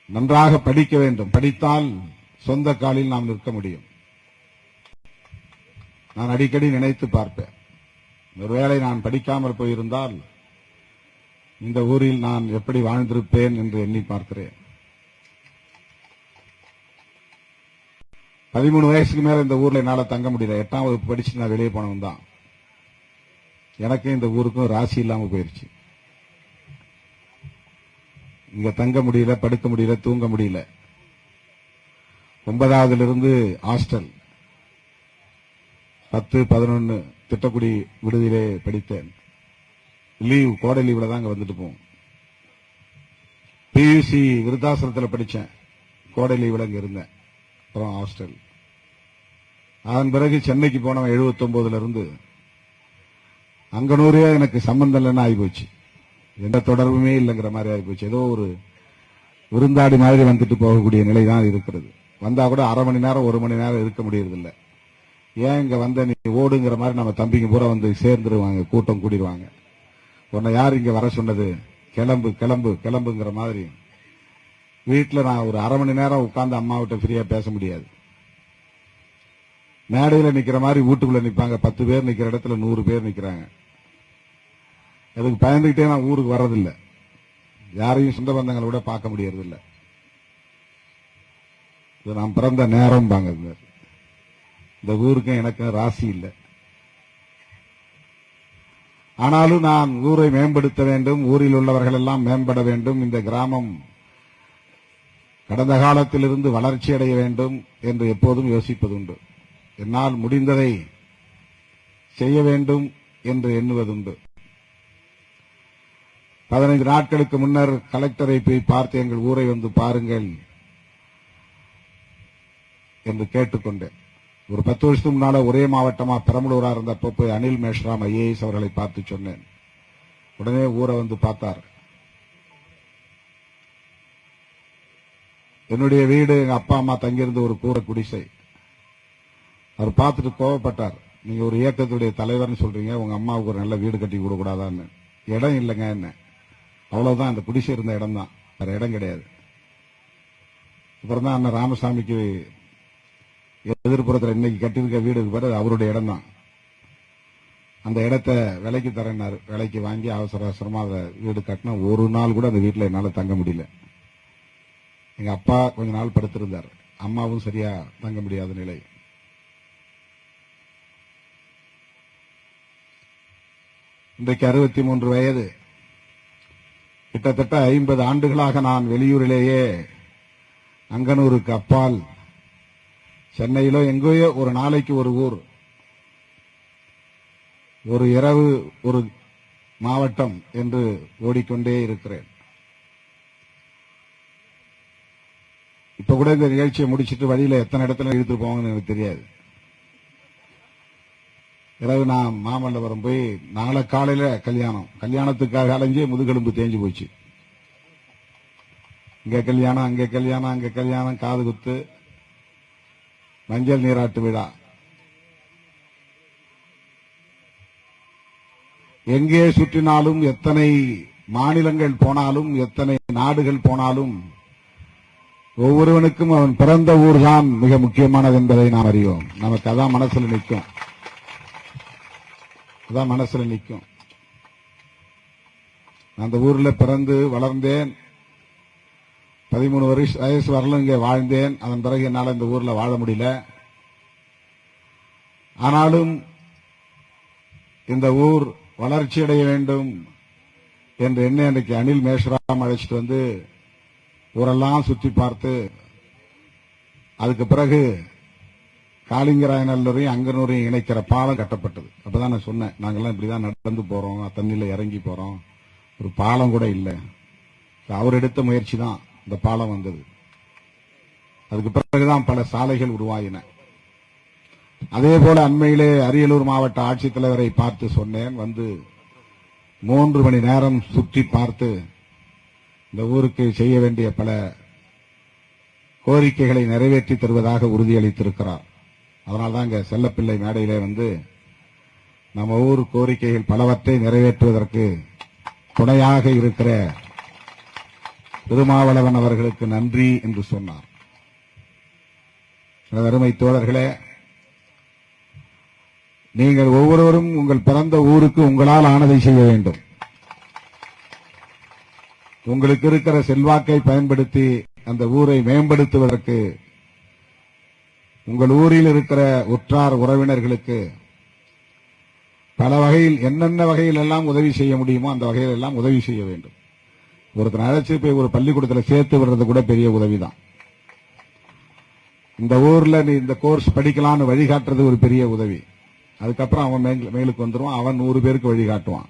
நன்றாக படிக்க வேண்டும். படித்தால் சொந்த காலில் நாம் நிற்க முடியும். நான் அடிக்கடி நினைத்து பார்ப்பேன், ஒருவேளை நான் படிக்காமல் போயிருந்தால் இந்த ஊரில் நான் எப்படி வாழ்ந்திருப்பேன் என்று எண்ணி பார்க்கிறேன். 13 வயசுக்கு மேல இந்த ஊர்ல என்னால தங்க முடியல. 8ஆம் வகுப்பு படிச்சு நான் வெளியே போனவன் தான். எனக்கு இந்த ஊருக்கும் ராசி இல்லாம போயிருச்சு. இங்க தங்க முடியல, படுக்க முடியல, தூங்க முடியல. 9ஆவதுல இருந்து ஹாஸ்டல், 10, 11 திட்டக்குடி விடுதியிலே படித்தேன். லீவ், கோடை லீவ்ல தான் அங்க வந்துட்டு போவோம். பியூசி விருத்தாசலத்தில் படித்தேன், கோடை லீவ்ல அங்க இருந்தேன். அப்புறம் ஹாஸ்டல். அதன் பிறகு சென்னைக்கு போனவன் 79ல இருந்து அங்கனூரே எனக்கு சம்பந்தம் இல்லைன்னு ஆகிப்போச்சு. எந்த தொடர்புமே இல்லைங்கிற மாதிரி ஆகிப்போச்சு. ஏதோ ஒரு விருந்தாடி மாதிரி வந்துட்டு போகக்கூடிய நிலை தான் இருக்கிறது. வந்தா கூட அரை மணி நேரம் 1 மணி நேரம் இருக்க முடியறதில்லை. ஏன் இங்க வந்த நீ ஓடுங்கிற மாதிரி நம்ம தம்பிங்க பூரா வந்து சேர்ந்துருவாங்க, கூட்டம் கூடிடுவாங்க. உன்னை யார் இங்க வர சொன்னது, கிளம்பு கிளம்பு கிளம்புங்கிற மாதிரி. வீட்டில் நான் ஒரு அரை மணி நேரம் உட்கார்ந்து அம்மாவிட்ட ஃப்ரீயா பேச முடியாது. மேடையில் நிக்கிற மாதிரி வீட்டுக்குள்ள நிற்பாங்க. 10 பேர் நிக்கிற இடத்துல 100 பேர் நிக்கிறாங்க. அதுக்கு பயந்துகிட்டே நான் ஊருக்கு வர்றதில்லை. யாரையும் சொந்த பந்தங்களை விட பார்க்க முடியறதில்லை. இது நான் பிறந்த நேரம் பாங்க. இந்த ஊருக்கும் எனக்கு ராசி இல்லை. ஆனாலும் நான் ஊரை மேம்படுத்த வேண்டும், ஊரில் உள்ளவர்கள் எல்லாம் மேம்பட வேண்டும், இந்த கிராமம் கடந்த காலத்திலிருந்து வளர்ச்சி அடைய வேண்டும் என்று எப்போதும் யோசிப்பதுண்டு. என்னால் முடிந்ததை செய்ய வேண்டும் என்று எண்ணுவதுண்டு. 15 நாட்களுக்கு முன்னர் கலெக்டரை போய் பார்த்து எங்கள் ஊரை வந்து பாருங்கள் என்று கேட்டுக்கொண்டேன். ஒரு 10 வருஷத்துக்கு முன்னால ஒரே மாவட்டமா பெரம்பலூரா இருந்தப்போ போய் அனில் மேஷ்ராம் ஐஏஎஸ் அவர்களை பார்த்து சொன்னேன். உடனே ஊரை வந்து பார்த்தார். என்னுடைய வீடு, எங்க அப்பா அம்மா தங்கியிருந்த ஒரு கூரை குடிசை. அவர் பார்த்துட்டு கோவப்பட்டார். நீங்க ஒரு இயக்கத்துடைய தலைவர்னு சொல்றீங்க, உங்க அம்மாவுக்கு ஒரு நல்ல வீடு கட்டி கொடுக்கூடாதான்னு. இடம் இல்லைங்க என்ன, அவ்வளவுதான். அந்த குடிசை இருந்த இடம் தான், வேற இடம் கிடையாது. அப்புறம் தான் அண்ணன் ராமசாமிக்கு எதிர்ப்புறத்தில் இன்னைக்கு கட்டியிருக்க வீடு இருக்கு, அவருடைய இடம் தான். அந்த இடத்த விலைக்கு தரேன்னாரு. விலைக்கு வாங்கி அவசர அவசரமா அதை வீடு கட்டினா ஒரு நாள் கூட அந்த வீட்டில் என்னால தங்க முடியல. எங்க அப்பா கொஞ்ச நாள் படுத்திருந்தார், அம்மாவும் சரியா தங்க முடியாத நிலை. இன்றைக்கு 63 வயது. கிட்டத்தட்ட 50 ஆண்டுகளாக நான் வெளியூரிலேயே அங்கனூருக்கு அப்பால் சென்னையிலோ எங்கேயோ ஒரு நாளைக்கு ஒரு ஊர், ஒரு இரவு ஒரு மாவட்டம் என்று ஓடிக்கொண்டே இருக்கிறேன். இப்ப கூட இந்த நிகழ்ச்சியை முடிச்சிட்டு வழியில எத்தனை இடத்துல இழுத்து போவாங்கன்னு எனக்கு தெரியாது. இரவு நான் மாமல்லபுரம் போய் நாளை காலையில கல்யாணத்துக்காக அலைஞ்சே முதுகெலும்பு தேஞ்சு போச்சு. இங்க கல்யாணம், அங்க கல்யாணம், அங்க கல்யாணம், காது குத்து, மஞ்சள் நீராட்டு விழா. எங்கே சுற்றினாலும், எத்தனை மாநிலங்கள் போனாலும், எத்தனை நாடுகள் போனாலும் ஒவ்வொருவனுக்கும் அவன் பிறந்த ஊர் தான் மிக முக்கியமானது என்பதை நாம் அறிவோம். நமக்கு அதான் மனசுல நிற்கும், அதான் மனசுல நிற்கும். அந்த ஊர்ல பிறந்து வளர்ந்தேன். 13 வயசு வரலும் இங்கே வாழ்ந்தேன். அதன் பிறகு என்னால் இந்த ஊர்ல வாழ முடியல. ஆனாலும் இந்த ஊர் வளர்ச்சி அடைய வேண்டும் என்று என்ன அன்றைக்கு அனில் மேஷ்ராம் அழைச்சிட்டு வந்து ஊரெல்லாம் சுற்றி பார்த்து, அதுக்கு பிறகு காளிங்கராயநல்லூரையும் அங்கனூரையும் இணைக்கிற பாலம் கட்டப்பட்டது. அப்பதான் நான் சொன்னேன், நாங்கெல்லாம் இப்படிதான் நடந்து போறோம், தண்ணியில இறங்கி போறோம், ஒரு பாலம் கூட இல்லை. அவர் எடுத்த முயற்சி தான் இந்த பாலம் வந்தது. அதுக்கு பிறகுதான் பல சாலைகள் உருவாயின. அதே போல அண்மையிலே அரியலூர் மாவட்ட ஆட்சித்தலைவரை பார்த்து சொன்னேன். வந்து 3 மணி நேரம் சுற்றி பார்த்து இந்த ஊருக்கு செய்ய வேண்டிய பல கோரிக்கைகளை நிறைவேற்றி தருவதாக உறுதியளித்திருக்கிறார். அதனால்தான் இங்க செல்லப்பிள்ளை மேடையிலே வந்து நம்ம ஊர் கோரிக்கைகள் பலவற்றை நிறைவேற்றுவதற்கு துணையாக இருக்கிற திருமாவளவன் அவர்களுக்கு நன்றி என்று சொன்னார். அருமை தோழர்களே, நீங்கள் ஒவ்வொருவரும் உங்கள் பிறந்த ஊருக்கு உங்களால் ஆனதை செய்ய வேண்டும். உங்களுக்கு இருக்கிற செல்வாக்கை பயன்படுத்தி அந்த ஊரை மேம்படுத்துவதற்கு உங்கள் ஊரில் இருக்கிற உற்றார் உறவினர்களுக்கு பல வகையில் என்னென்ன வகையில் எல்லாம் உதவி செய்ய முடியுமோ அந்த வகையில் எல்லாம் உதவி செய்ய வேண்டும். ஒருத்தர் அழைச்சி போய் ஒரு பள்ளிக்கூடத்தில் சேர்த்து விடுறது கூட பெரிய உதவிதான். இந்த ஊர்ல நீ இந்த கோர்ஸ் படிக்கலாம்னு வழிகாட்டுறது ஒரு பெரிய உதவி. அதுக்கப்புறம் அவன் மேலுக்கு வந்துருவான், அவன் 100 பேருக்கு வழிகாட்டுவான்.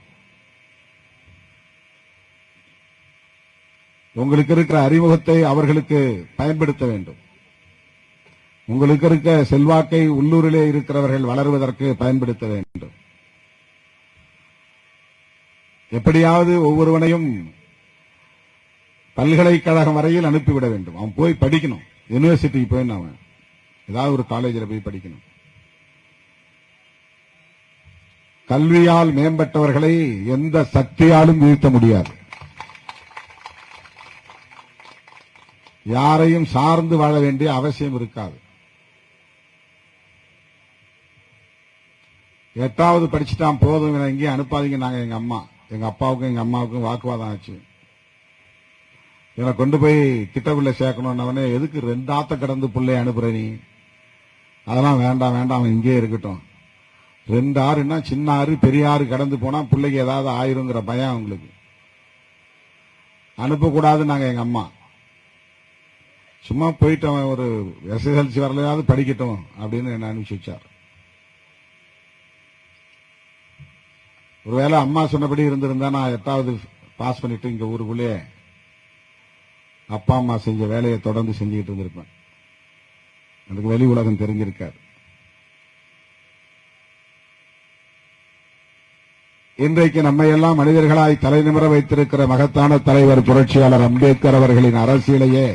உங்களுக்கு இருக்கிற அறிமுகத்தை அவர்களுக்கு பயன்படுத்த வேண்டும். உங்களுக்கு இருக்க செல்வாக்கை உள்ளூரிலே இருக்கிறவர்கள் வளருவதற்கு பயன்படுத்த வேண்டும். எப்படியாவது ஒவ்வொருவனையும் பல்கலைக்கழகம் வரையில் அனுப்பிவிட வேண்டும். அவன் போய் படிக்கணும், யூனிவர்சிட்டிக்கு போய் அவன் ஏதாவது ஒரு காலேஜில் போய் படிக்கணும். கல்வியால் மேம்பட்டவர்களை எந்த சக்தியாலும் வீழ்த்த முடியாது. யாரையும் சார்ந்து வாழ வேண்டிய அவசியம் இருக்காது. 8வது படிச்சுட்டான் போதும், எங்கேயும் அனுப்பாதீங்க. நாங்க எங்க அப்பாவுக்கும் எங்க அம்மாவுக்கும் வாக்குவாதம் ஆச்சு. இவனை கொண்டு போய் கிட்டக்குள்ள சேர்க்கணும்னவனே, எதுக்கு 2 ஆத்த கடந்து பிள்ளைய அனுப்புற நீ? அதெல்லாம் வேண்டாம் வேண்டாம், அவன் இங்கே இருக்கட்டும். 2 ஆறுன்னா சின்ன ஆறு, பெரிய ஆறு கடந்து போனா பிள்ளைக்கு ஏதாவது ஆயிருங்கிற பயம் அவங்களுக்கு. அனுப்பக்கூடாது நாங்க எங்க அம்மா. சும்மா போயிட்டு அவன் ஒரு எஸ்எஸ்எல்சி வரலையாவது படிக்கட்டும் அப்படின்னு என்ன அனுப்பிச்சு வச்சார். ஒருவேளை அம்மா சொன்னபடி இருந்திருந்தா நான் 8வது பாஸ் பண்ணிட்டு இங்க ஊருக்குள்ளே அப்பா அம்மா செஞ்ச வேலையை தொடர்ந்து செஞ்சுக்கிட்டு இருந்திருப்பேன். அதுக்கு வெளி உலகம் தெரிஞ்சிருக்காரு. இன்றைக்கு நம்மை எல்லாம் மனிதர்களாய் தலைநிமிர வைத்திருக்கிற மகத்தான தலைவர் புரட்சியாளர் அம்பேத்கர் அவர்களின் அரசியலையே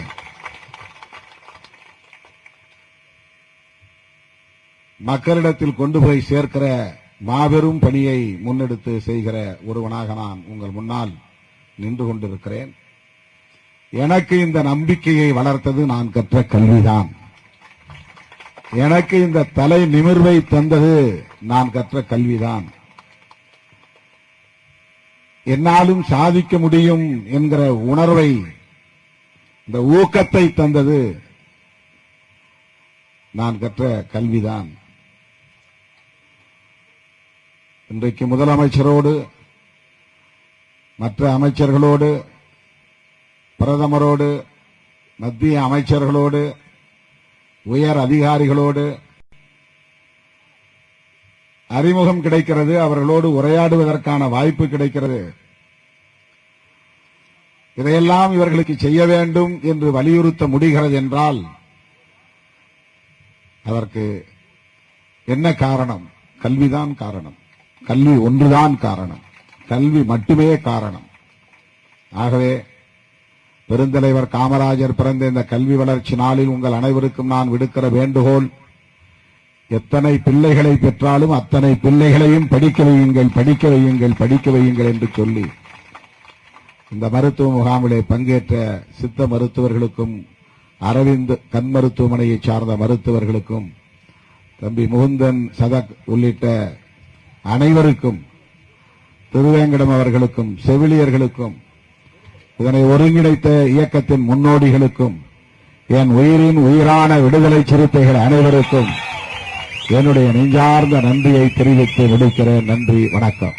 மக்களிடத்தில் கொண்டு போய் சேர்க்கிற மாபெரும் பணியை முன்னெடுத்து செய்கிற ஒருவனாக நான் உங்கள் முன்னால் நின்று கொண்டிருக்கிறேன். எனக்கு இந்த நம்பிக்கையை வளர்த்தது நான் கற்ற கல்விதான். எனக்கு இந்த தலை நிமிர்வை தந்தது நான் கற்ற கல்விதான். என்னாலும் சாதிக்க முடியும் என்கிற உணர்வை, இந்த ஊக்கத்தை தந்தது நான் கற்ற கல்விதான். இன்றைக்கு முதலமைச்சரோடு, மற்ற அமைச்சர்களோடு, பிரதமரோடு, மத்திய அமைச்சர்களோடு, உயர் அதிகாரிகளோடு அறிமுகம் கிடைக்கிறது. அவர்களோடு உரையாடுவதற்கான வாய்ப்பு கிடைக்கிறது. இதையெல்லாம் இவர்களுக்கு செய்ய வேண்டும் என்று வலியுறுத்த முடிகிறது என்றால் அதற்கு என்ன காரணம்? கல்விதான் காரணம். கல்வி ஒன்றுதான் காரணம். கல்வி மட்டுமே காரணம். ஆகவே பெருந்தலைவர் காமராஜர் பிறந்த இந்த கல்வி வளர்ச்சி நாளில் உங்கள் அனைவருக்கும் நான் விடுக்கிற வேண்டுகோள், எத்தனை பிள்ளைகளை பெற்றாலும் அத்தனை பிள்ளைகளையும் படிக்க வையுங்கள், படிக்க வையுங்கள், படிக்க வையுங்கள் என்று சொல்லி இந்த மருத்துவ முகாமிலே பங்கேற்ற சித்த மருத்துவர்களுக்கும், அரவிந்த் கண் மருத்துவமனையை சார்ந்த மருத்துவர்களுக்கும், தம்பி முகுந்தன் சதக் உள்ளிட்ட அனைவருக்கும், திருவேங்கடம் அவர்களுக்கும், செவிலியர்களுக்கும், இதனை ஒருங்கிணைத்த இயக்கத்தின் முன்னோடிகளுக்கும், என் உயிரின் உயிரான விடுதலை சிறுத்தைகள் அனைவருக்கும் என்னுடைய நெஞ்சார்ந்த நன்றியை தெரிவித்து முடிக்கிறேன். நன்றி, வணக்கம்.